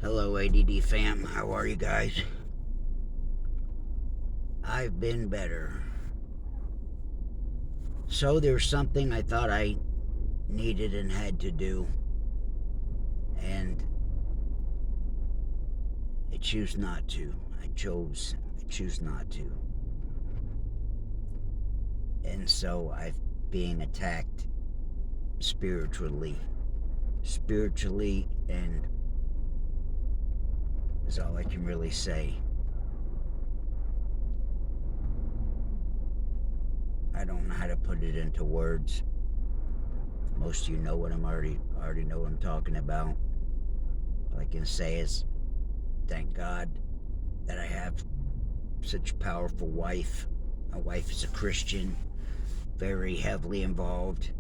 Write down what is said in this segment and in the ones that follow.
Hello, ADD fam. How are you guys? I've been better. So there's something I thought I needed and had to do, and I choose not to. I choose not to. And so I'm being attacked spiritually. Spiritually, and is all I can really say. I don't know how to put it into words. Most of you know what I'm already know what I'm talking about. All I can say is thank God that I have such a powerful wife. My wife is a Christian, very heavily involved.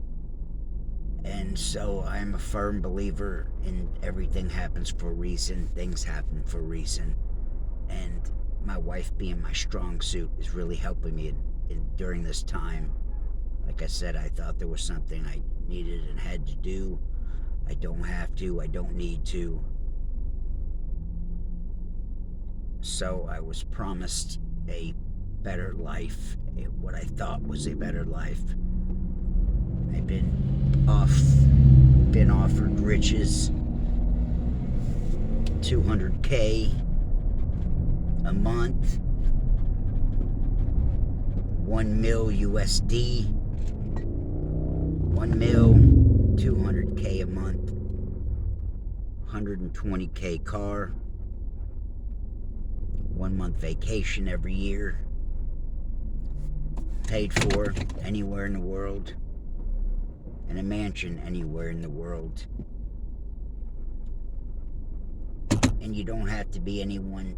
And so I'm a firm believer in everything happens for a reason, things happen for a reason. And my wife being my strong suit is really helping me during this time. Like I said, I thought there was something I needed and had to do. I don't have to, I don't need to. So I was promised a better life, what I thought was a better life. I've been offered riches, 200K a month, 1 mil USD, 1 mil, 200K a month, 120K car, 1 month vacation every year, paid for anywhere in the world, and a mansion anywhere in the world. And you don't have to be anyone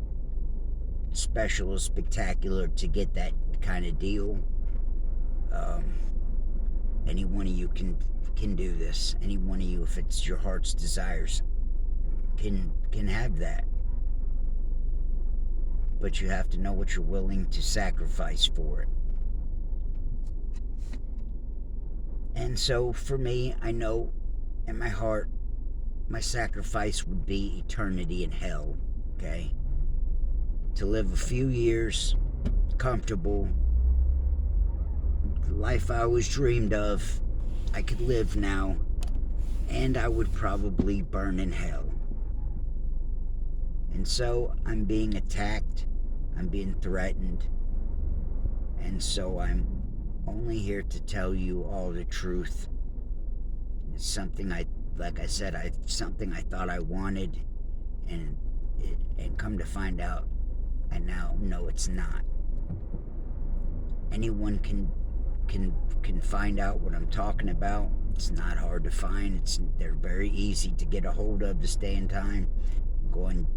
special or spectacular to get that kind of deal. Any one of you can do this. Any one of you, if it's your heart's desires, can have that. But you have to know what you're willing to sacrifice for it. And so for me, I know in my heart my sacrifice would be eternity in hell, okay? To live a few years comfortable, the life I always dreamed of, I could live now, and I would probably burn in hell. And so I'm being attacked, I'm being threatened, and so I'm only here to tell you all the truth. It's something like I said, something I thought I wanted, and come to find out, I now know it's not. Anyone can find out what I'm talking about. It's not hard to find. They're very easy to get a hold of to stay in time. Go on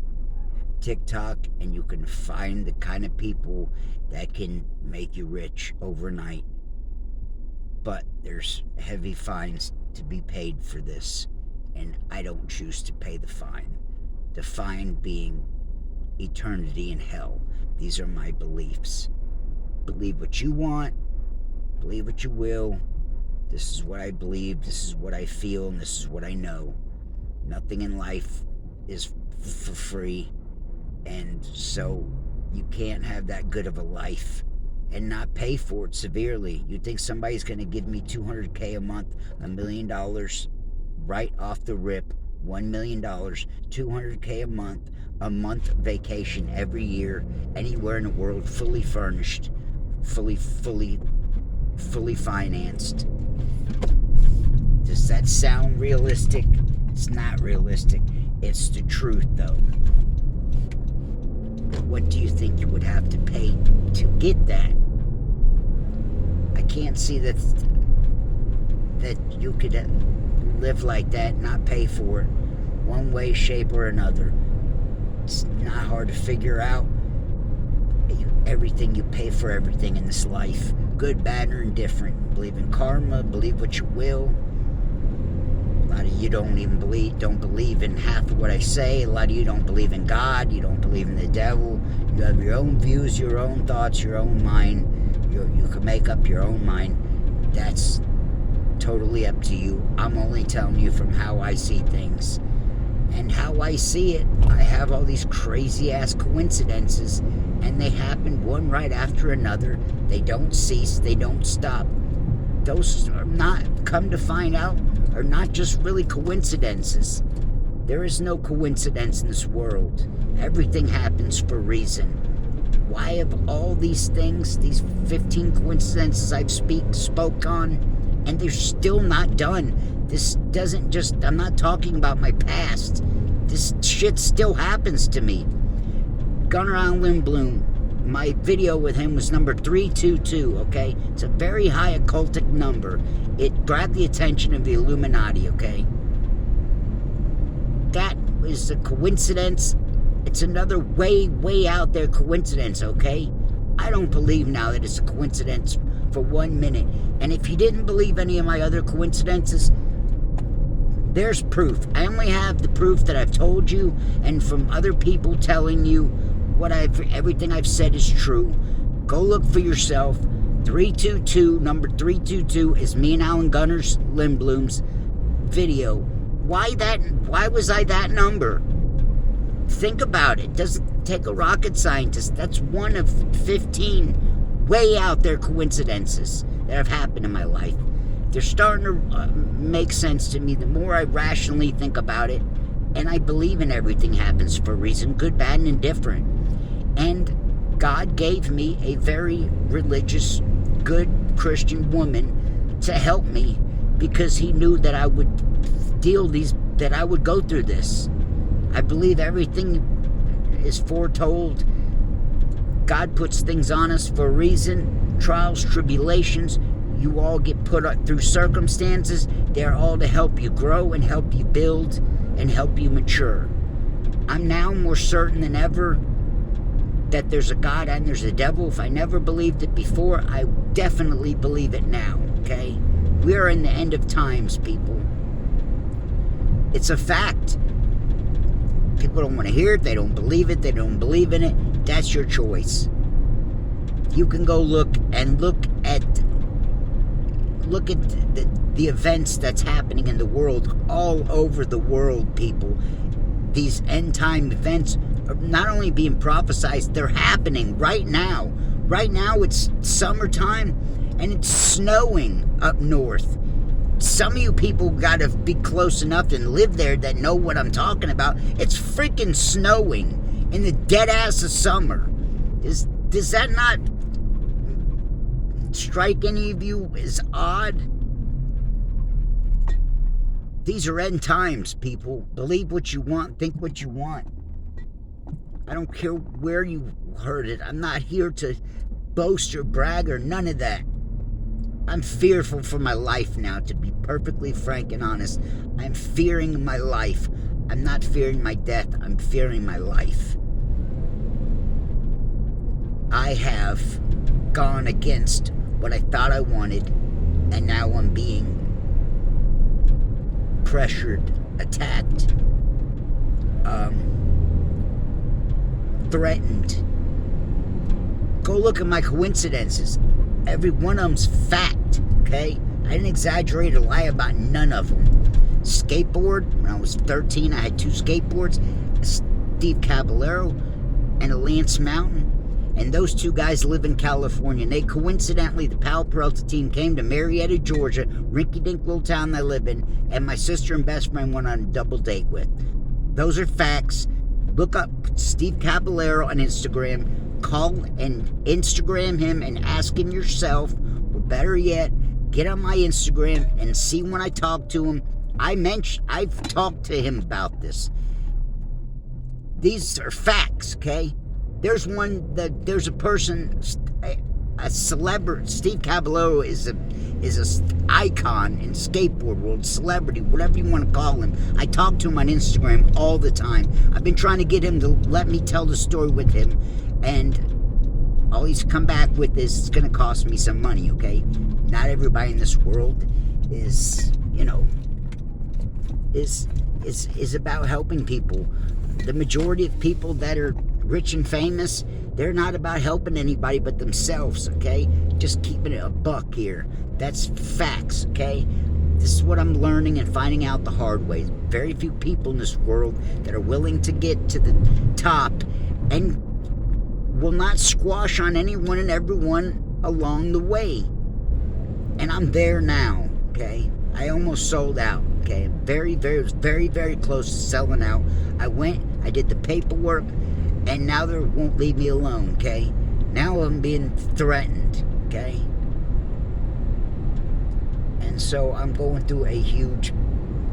TikTok and you can find the kind of people that can make you rich overnight. But there's heavy fines to be paid for this, and I don't choose to pay the fine. The fine being eternity in hell. These are my beliefs. Believe what you want, believe what you will. This is what I believe, this is what I feel, and this is what I know. Nothing in life is for free, and so you can't have that good of a life and not pay for it severely. You think somebody's going to give me 200K a month, $1 million right off the rip, $1 million, 200K a month vacation every year, anywhere in the world, fully furnished, fully financed? Does that sound realistic? It's not realistic. It's the truth, though. What do you think you would have to pay to get that? I can't see that you could live like that, not pay for it, one way, shape, or another. It's not hard to figure out. Everything, you pay for everything in this life, good, bad, or indifferent. Believe in karma, believe what you will. A lot of you don't believe in half of what I say. A lot of you don't believe in God, you don't believe in the devil. You have your own views, your own thoughts, your own mind. You can make up your own mind. That's totally up to you. I'm only telling you from how I see things and how how I see it, I have all these crazy ass coincidences, and they happen one right after another. They don't cease, they don't stop. Those are not, come to find out, are not just really coincidences. There is no coincidence in this world. Everything happens for a reason. Why have all these things, these 15 coincidences I've spoke on, and they're still not done? This doesn't just, I'm not talking about my past. This shit still happens to me. Gunnar Alan Lindblom, my video with him was number 322, okay? It's a very high occultic number. It grabbed the attention of the Illuminati, okay? That is a coincidence. It's another way, way out there coincidence, okay? I don't believe now that it's a coincidence for 1 minute. And if you didn't believe any of my other coincidences, there's proof. I only have the proof that I've told you, and from other people telling you everything I've said is true. Go look for yourself. 322, number 322 is me and Alan Gunnar Lindblom's video. Why was I that number? Think about it. Doesn't take a rocket scientist. That's one of 15 way out there coincidences that have happened in my life. They're starting to make sense to me the more I rationally think about it, and I believe in everything happens for a reason, good, bad, and indifferent. And God gave me a very religious, good Christian woman to help me, because He knew that I would that I would go through this. I believe everything is foretold. God puts things on us for a reason. Trials, tribulations, you all get put through circumstances. They're all to help you grow and help you build and help you mature. I'm now more certain than ever that there's a God and there's a devil. If I never believed it before, I definitely believe it now, okay? We are in the end of times, people. It's a fact. People don't want to hear it. They don't believe it. They don't believe in it. That's your choice. You can go look at the events that's happening in the world, all over the world, people. These end time events are not only being prophesized, they're happening right now. Right now it's summertime and it's snowing up north. Some of you people got to be close enough and live there that know what I'm talking about. It's freaking snowing in the dead ass of summer. Does that not strike any of you as odd? These are end times, people. Believe what you want, think what you want. I don't care where you heard it. I'm not here to boast or brag or none of that. I'm fearful for my life now, to be perfectly frank and honest. I'm fearing my life. I'm not fearing my death. I'm fearing my life. I have gone against what I thought I wanted, and now I'm being pressured, attacked, threatened. Go look at my coincidences. Every one of them's fact, okay? I didn't exaggerate or lie about none of them. Skateboard, when I was 13, I had 2 skateboards, a Steve Caballero and a Lance Mountain. And those 2 guys live in California. And they coincidentally, the Powell Peralta team came to Marietta, Georgia, rinky-dink little town I live in, and my sister and best friend went on a double date with. Those are facts. Look up Steve Caballero on Instagram. Call and Instagram him and ask him yourself, or better yet, get on my Instagram and see when I talk to him. I've talked to him about this. These are facts, okay? There's a person, a celebrity. Steve Caballero is a icon in skateboard world, celebrity, whatever you want to call him. I talk to him on Instagram all the time. I've been trying to get him to let me tell the story with him, and all he's come back with is it's going to cost me some money, okay? Not everybody in this world is about helping people. The majority of people that are rich and famous, they're not about helping anybody but themselves, okay? Just keeping it a buck here. That's facts, okay? This is what I'm learning and finding out the hard way. Very few people in this world that are willing to get to the top and will not squash on anyone and everyone along the way. And I'm there now, okay? I almost sold out, okay? Was very, very close to selling out. I went, I did the paperwork, and now they won't leave me alone, okay? Now I'm being threatened, okay? And so I'm going through a huge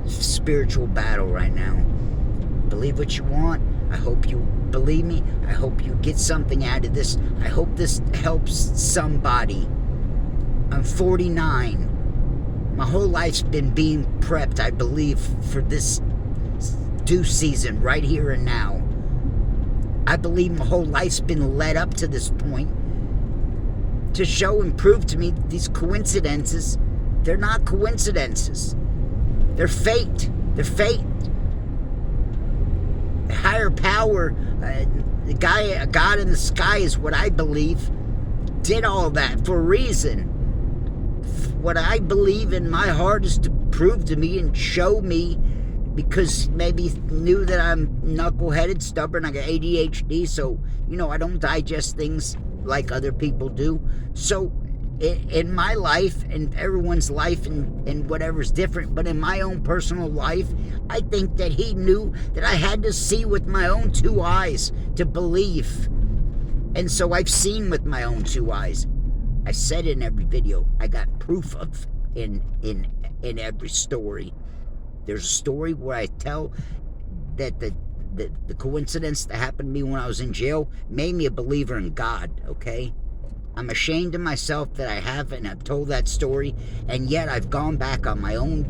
spiritual battle right now. Believe what you want. I hope you believe me. I hope you get something out of this. I hope this helps somebody. I'm 49. My whole life's been being prepped, I believe, for this due season right here and now. I believe my whole life's been led up to this point to show and prove to me that these coincidences, they're not coincidences. They're fate. They're fate. A higher power, a God in the sky is what I believe, did all that for a reason. What I believe in my heart is to prove to me and show me, because maybe knew that I'm knuckleheaded, stubborn, I got ADHD, so, I don't digest things like other people do. So, in my life, and everyone's life, and whatever's different, but in my own personal life, I think that he knew that I had to see with my own two eyes to believe. And so I've seen with my own two eyes. I said in every video, I got proof of in every story. There's a story where I tell that the coincidence that happened to me when I was in jail made me a believer in God, okay? I'm ashamed of myself that I haven't. I've told that story, and yet I've gone back on my own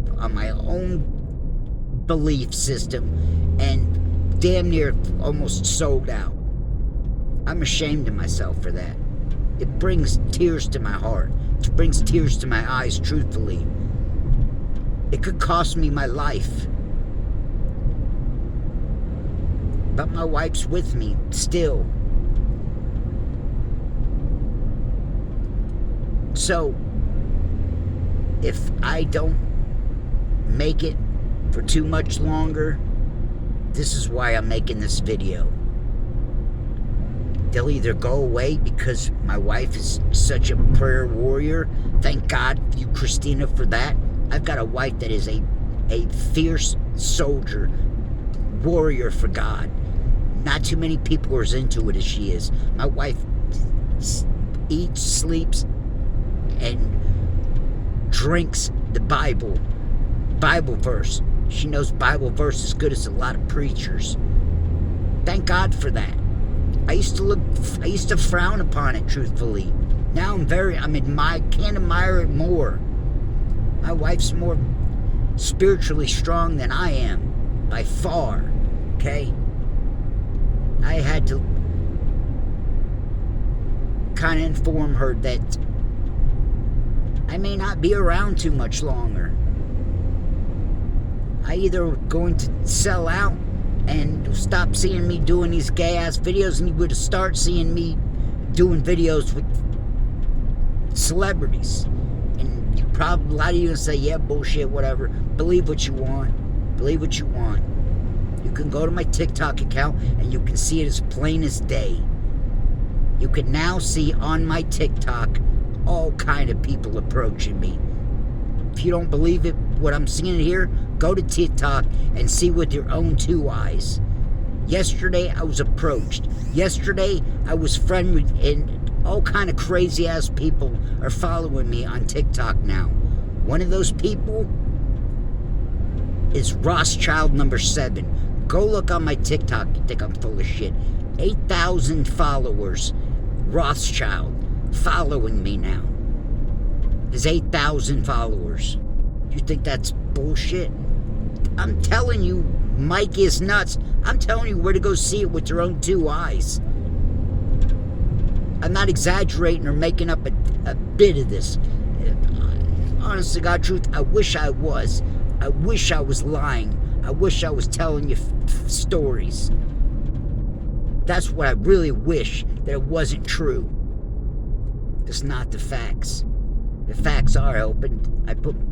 belief system and damn near almost sold out. I'm ashamed of myself for that. It brings tears to my heart. It brings tears to my eyes, truthfully. It could cost me my life. But my wife's with me still. So, if I don't make it for too much longer, this is why I'm making this video. They'll either go away because my wife is such a prayer warrior. Thank God you, Christina, for that. I've got a wife that is a fierce soldier, warrior for God. Not too many people are as into it as she is. My wife eats, sleeps, and drinks the Bible verse. She knows Bible verse as good as a lot of preachers. Thank God for that. I used to frown upon it, truthfully. Now can't admire it more. My wife's more spiritually strong than I am, by far, okay? I had to kind of inform her that I may not be around too much longer. I either going to sell out and stop seeing me doing these gay-ass videos, and you would start seeing me doing videos with celebrities. And you probably, a lot of you will say, yeah, bullshit, whatever. Believe what you want. Believe what you want. You can go to my TikTok account, and you can see it as plain as day. You can now see on my TikTok all kind of people approaching me. If you don't believe it, what I'm seeing here, go to TikTok and see with your own two eyes. Yesterday, I was approached. Yesterday, I was friendly, and all kind of crazy ass people are following me on TikTok now. One of those people is Rothschild number 7. Go look on my TikTok. You think I'm full of shit. 8,000 followers. Rothschild following me now. His 8,000 followers. You think that's bullshit? I'm telling you, Mike is nuts. I'm telling you where to go see it with your own two eyes. I'm not exaggerating or making up a bit of this. Honest to God truth, I wish I was. I wish I was lying. I wish I was telling you stories. That's what I really wish, that it wasn't true. It's not the facts. The facts are open.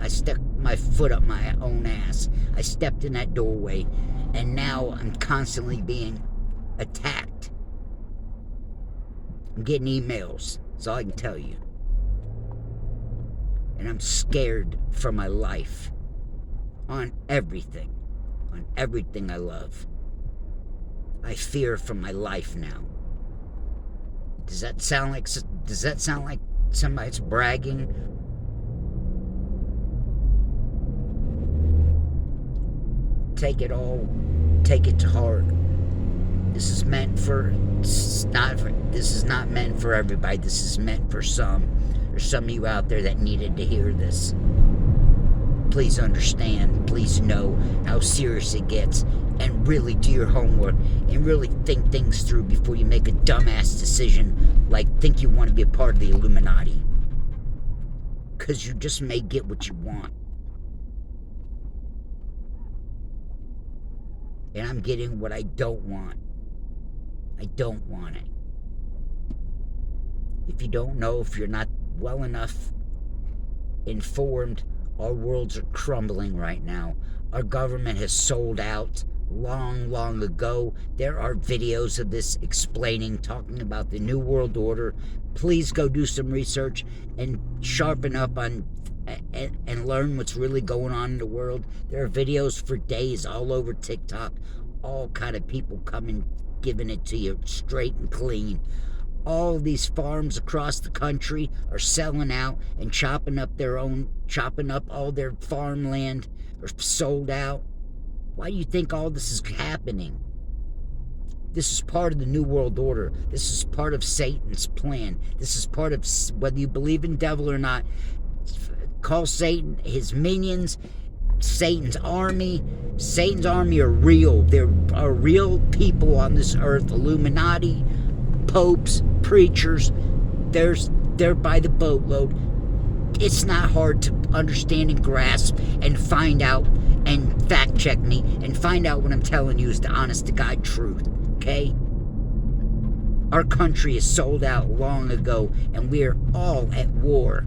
I stuck my foot up my own ass. I stepped in that doorway, and now I'm constantly being attacked. I'm getting emails. That's all I can tell you. And I'm scared for my life. On everything. On everything I love. I fear for my life now. Does that sound like somebody's bragging? Take it to heart. This is not meant for everybody. This is meant for some. There's some of you out there that needed to hear this. Please understand, please know how serious it gets, and really do your homework and really think things through before you make a dumbass decision like think you want to be a part of the Illuminati. Because you just may get what you want. And I'm getting what I don't want. I don't want it. If you don't know, if you're not well enough informed, our worlds are crumbling right now. Our government has sold out long ago. There are videos of this explaining, talking about the New World Order. Please go do some research and sharpen up on and learn what's really going on in the world. There are videos for days all over TikTok. All kind of people coming, giving it to you straight and clean. All these farms across the country are selling out and chopping up all their farmland, are sold out. Why do you think all this is happening? This is part of the New World Order. This is part of Satan's plan. This is part of, whether you believe in devil or not, call Satan, his minions, Satan's army. Satan's army are real. There are real people on this earth. Illuminati, popes, preachers. They're by the boatload. It's not hard to understand and grasp and find out and fact check me and find out what I'm telling you is the honest to God truth. Okay? Our country is sold out long ago, and we are all at war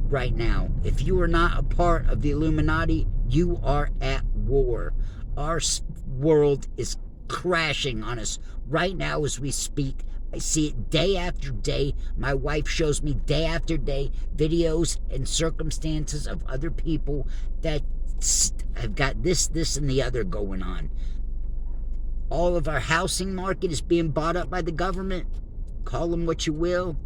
right now. If you are not a part of the Illuminati, you are at war. Our world is crashing on us right now as we speak. I see it day after day. My wife shows me day after day videos and circumstances of other people that have got this, and the other going on. All of our housing market is being bought up by the government. Call them what you will.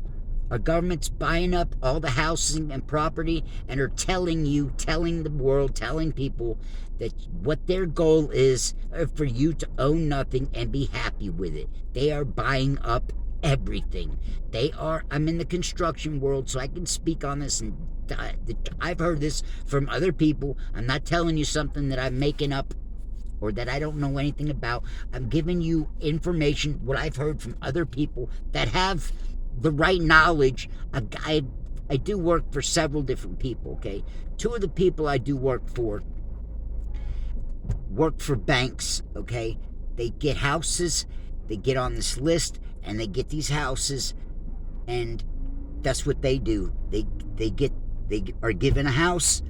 Our government's buying up all the housing and property and are telling the world, telling people that what their goal is for you to own nothing and be happy with it. They are buying up everything. I'm in the construction world, so I can speak on this, and I've heard this from other people. I'm not telling you something that I'm making up or that I don't know anything about. I'm giving you information, what I've heard from other people that have the right knowledge. I do work for several different people, okay? Two of the people I do work for banks, okay? They get houses, they get on this list, and they get these houses, and that's what they do. They are given a house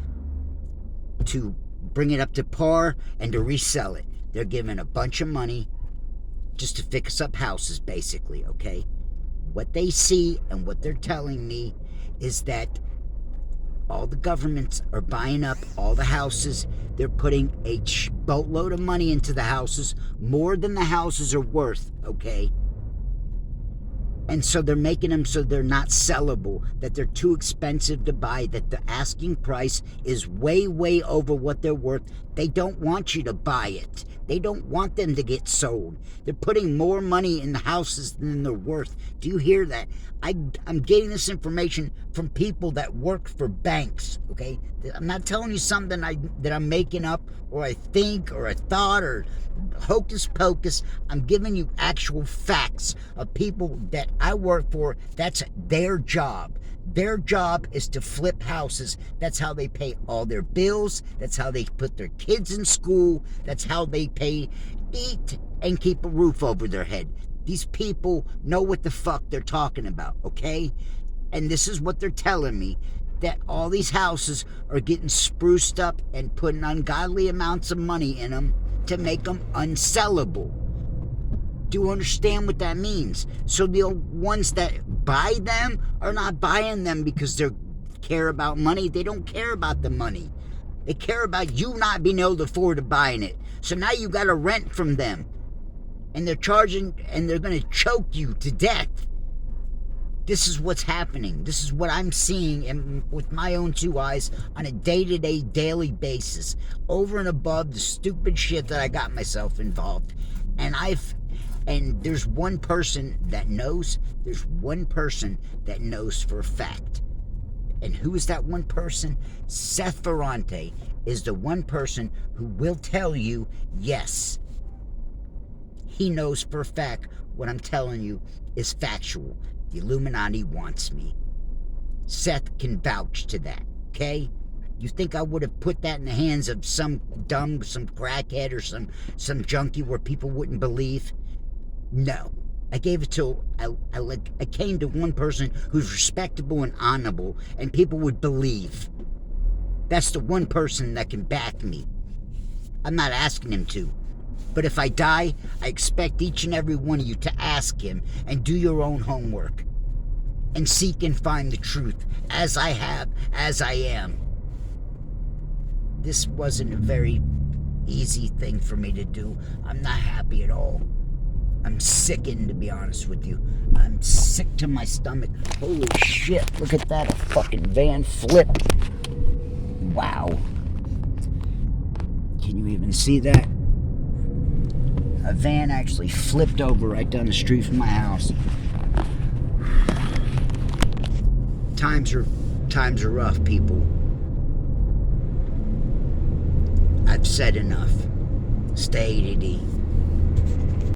to bring it up to par and to resell it. They're given a bunch of money just to fix up houses, basically, okay? What they see and what they're telling me is that all the governments are buying up all the houses. They're putting a boatload of money into the houses, more than the houses are worth, okay? And so they're making them so they're not sellable, that they're too expensive to buy, that the asking price is way over what they're worth. They don't want you to buy it. They don't want them to get sold. They're putting more money in the houses than they're worth. Do you hear that? I'm getting this information from people that work for banks, okay? I'm not telling you something that I'm making up or I think or I thought or hocus pocus. I'm giving you actual facts of people that I work for. That's their job. Their job is to flip houses. That's how they pay all their bills. That's how they put their kids in school. That's how they eat and keep a roof over their head. These people know what the fuck they're talking about, okay? And this is what they're telling me. that all these houses are getting spruced up and putting ungodly amounts of money in them to make them unsellable. Do you understand what that means? So the ones that buy them are not buying them because they care about money. They don't care about the money. They care about you not being able to afford buying it. So now you got to rent from them. And they're charging, and they're going to choke you to death. This is what's happening. This is what I'm seeing with my own two eyes on a day-to-day, daily basis. Over and above the stupid shit that I got myself involved. And there's one person that knows. There's one person that knows for a fact. And who is that one person? Seth Ferrante is the one person who will tell you, yes, he knows for a fact what I'm telling you is factual. The Illuminati wants me. Seth can vouch to that, okay? You think I would have put that in the hands of some crackhead or some junkie where people wouldn't believe? No. I gave it to, I came to one person who's respectable and honorable, and people would believe. That's the one person that can back me. I'm not asking him to. But if I die, I expect each and every one of you to ask him and do your own homework and seek and find the truth as I have, as I am. This wasn't a very easy thing for me to do. I'm not happy at all. I'm sickened, to be honest with you. I'm sick to my stomach. Holy shit, look at that. A fucking van flipped. Wow. Can you even see that? A van actually flipped over right down the street from my house. Times are rough, people. I've said enough. Stay ADD.